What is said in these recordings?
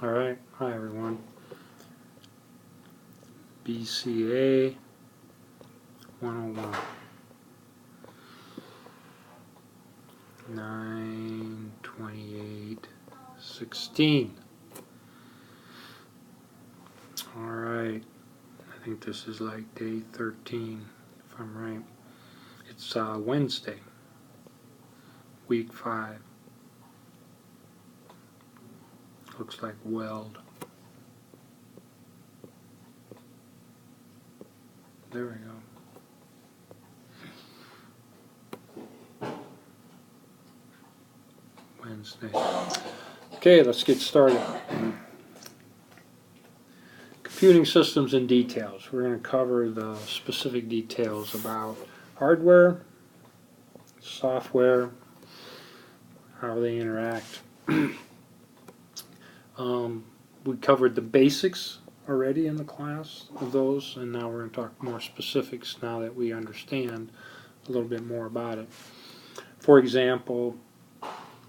Alright, hi everyone. BCA-101. 9/28/16. Alright, I think this is like day 13, if I'm right. It's Wednesday, week 5. Looks like weld. There we go. Wednesday. Okay, let's get started. Computing systems and details. We're going to cover the specific details about hardware, software, how they interact. We covered the basics already in the class of those, and now we're going to talk more specifics now that we understand a little bit more about it. For example,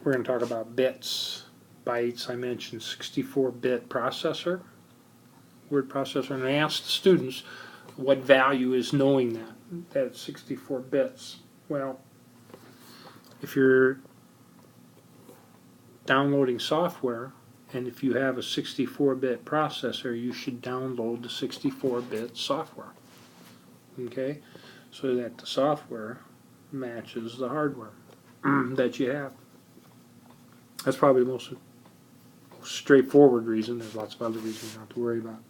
we're going to talk about bits, bytes. I mentioned 64-bit processor, word processor, and I asked the students what value is knowing that it's 64 bits. Well, if you're downloading software, and if you have a 64-bit processor, you should download the 64-bit software. Okay? So that the software matches the hardware that you have. That's probably the most straightforward reason. There's lots of other reasons not to worry about.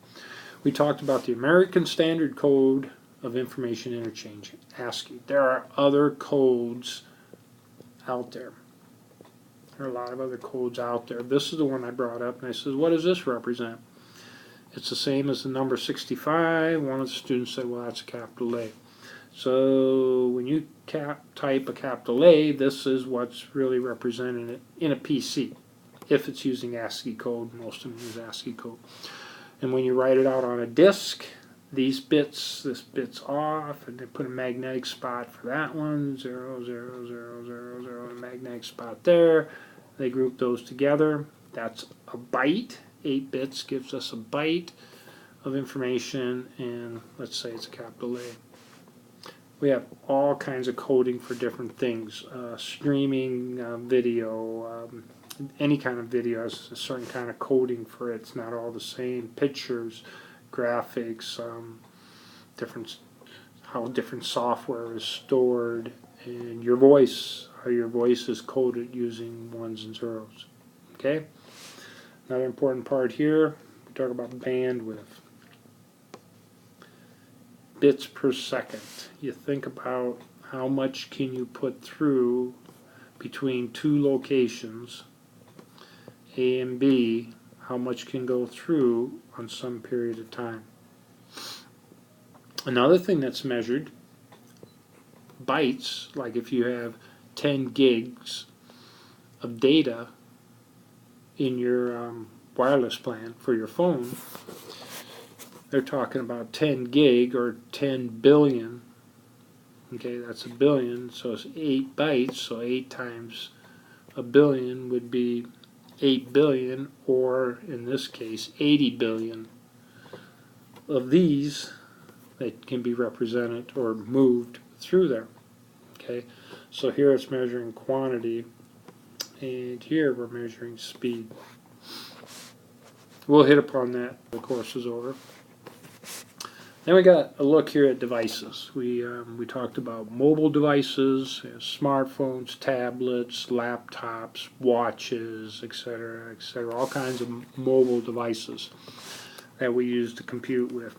We talked about the American Standard Code of Information Interchange, ASCII. There are other codes out there. There are a lot of other codes out there. This is the one I brought up, and I said, what does this represent? It's the same as the number 65. One of the students said, well, that's a capital A. So when you type a capital A, this is what's really represented in a PC. If it's using ASCII code, most of them use ASCII code. And when you write it out on a disk, these bits, this bit's off, and they put a magnetic spot for that one, 0, 0, 0, 0, 0, a magnetic spot there. They group those together. That's a byte. 8 bits gives us a byte of information, and let's say it's a capital A. We have all kinds of coding for different things. Streaming video, any kind of video has a certain kind of coding for it. It's not all the same. Pictures, graphics, how different software is stored, and your voice, how your voice is coded using ones and zeros. Okay? Another important part here, we talk about bandwidth. Bits per second. You think about how much can you put through between two locations, A and B, how much can go through on some period of time. Another thing that's measured, bytes, like if you have 10 gigs of data in your wireless plan for your phone, they're talking about 10 gig or 10 billion. Okay, that's a billion, so it's 8 bytes, so 8 times a billion would be 8 billion, or in this case 80 billion of these that can be represented or moved through there. Okay, so here it's measuring quantity, and here we're measuring speed. We'll hit upon that when the course is over. Then we got a look here at devices. We talked about mobile devices, smartphones, tablets, laptops, watches, etc., etc. All kinds of mobile devices that we use to compute with.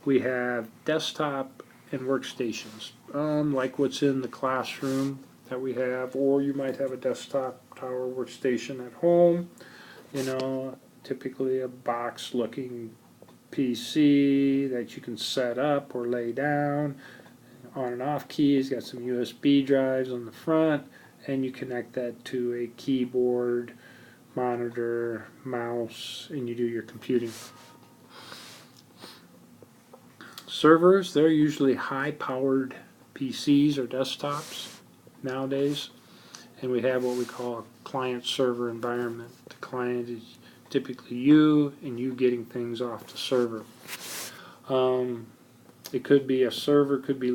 We have desktop and workstations, like what's in the classroom that we have, or you might have a desktop tower workstation at home. You know, typically a box-looking PC that you can set up or lay down, on and off keys, got some USB drives on the front, and you connect that to a keyboard, monitor, mouse, and you do your computing. Servers, they're usually high-powered PCs or desktops nowadays, and we have what we call a client-server environment. The client is typically you and you getting things off the server. It could be a server, could be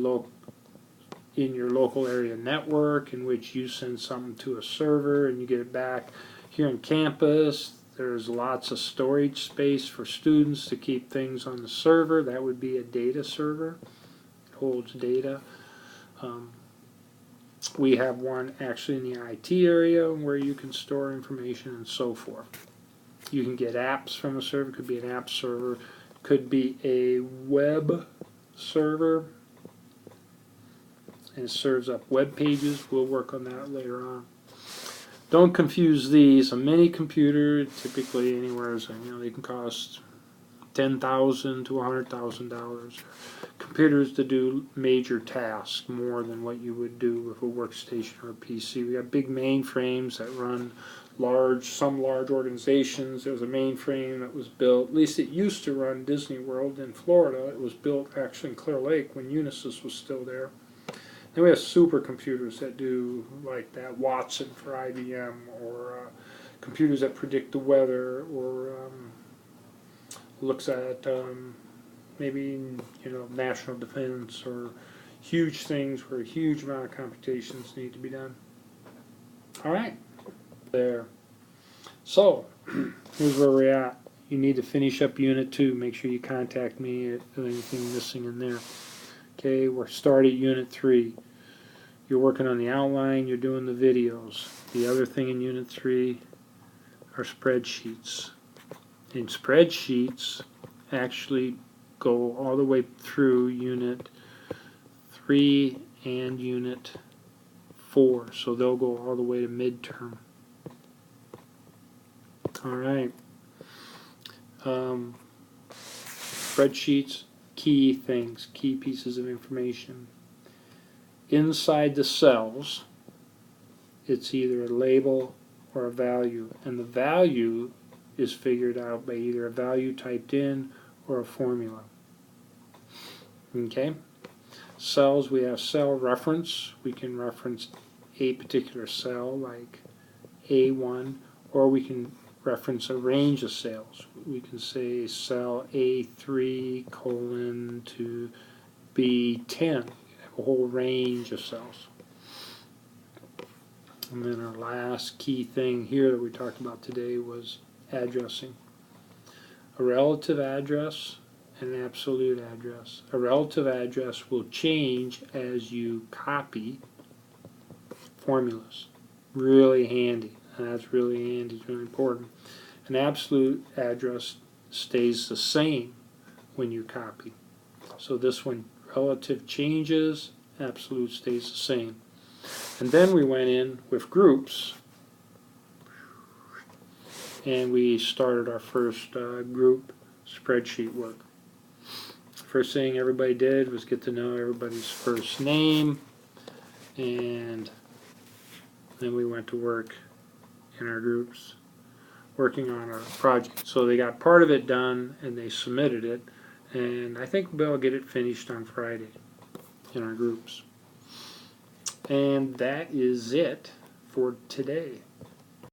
in your local area network, in which you send something to a server and you get it back. Here on campus, there's lots of storage space for students to keep things on the server. That would be a data server. It holds data. We have one actually in the IT area where you can store information and so forth. You can get apps from a server. It could be an app server. Could be a web server, and it serves up web pages. We'll work on that later on. Don't confuse these. A mini computer, typically anywhere, they can cost $10,000 to $100,000. Computers to do major tasks more than what you would do with a workstation or a PC. We got big mainframes that run some large organizations. There was a mainframe that was built, at least it used to run Disney World in Florida. It was built actually in Clear Lake when Unisys was still there. Then we have supercomputers that do like that, Watson for IBM, or computers that predict the weather, or looks at maybe national defense, or huge things where a huge amount of computations need to be done. All right, there. So here's where we're at. You need to finish up Unit 2. Make sure you contact me if there's anything missing in there. Okay, we're starting at Unit 3. You're working on the outline, you're doing the videos. The other thing in Unit 3 are spreadsheets. And spreadsheets actually go all the way through Unit 3 and Unit 4. So they'll go all the way to midterm. Alright. Spreadsheets, key things, key pieces of information. Inside the cells, it's either a label or a value, and the value is figured out by either a value typed in or a formula. Okay? Cells, we have cell reference. We can reference a particular cell like A1, or we can reference a range of cells. We can say cell A3 to B10. A whole range of cells. And then our last key thing here that we talked about today was addressing. A relative address and an absolute address. A relative address will change as you copy formulas. Really handy. And that's really handy. It's really important. An absolute address stays the same when you copy. So this one, relative changes, absolute stays the same. And then we went in with groups, and we started our first group spreadsheet work. First thing everybody did was get to know everybody's first name, and then we went to work in our groups working on our project. So they got part of it done and they submitted it, and I think we'll get it finished on Friday in our groups. And that is it for today.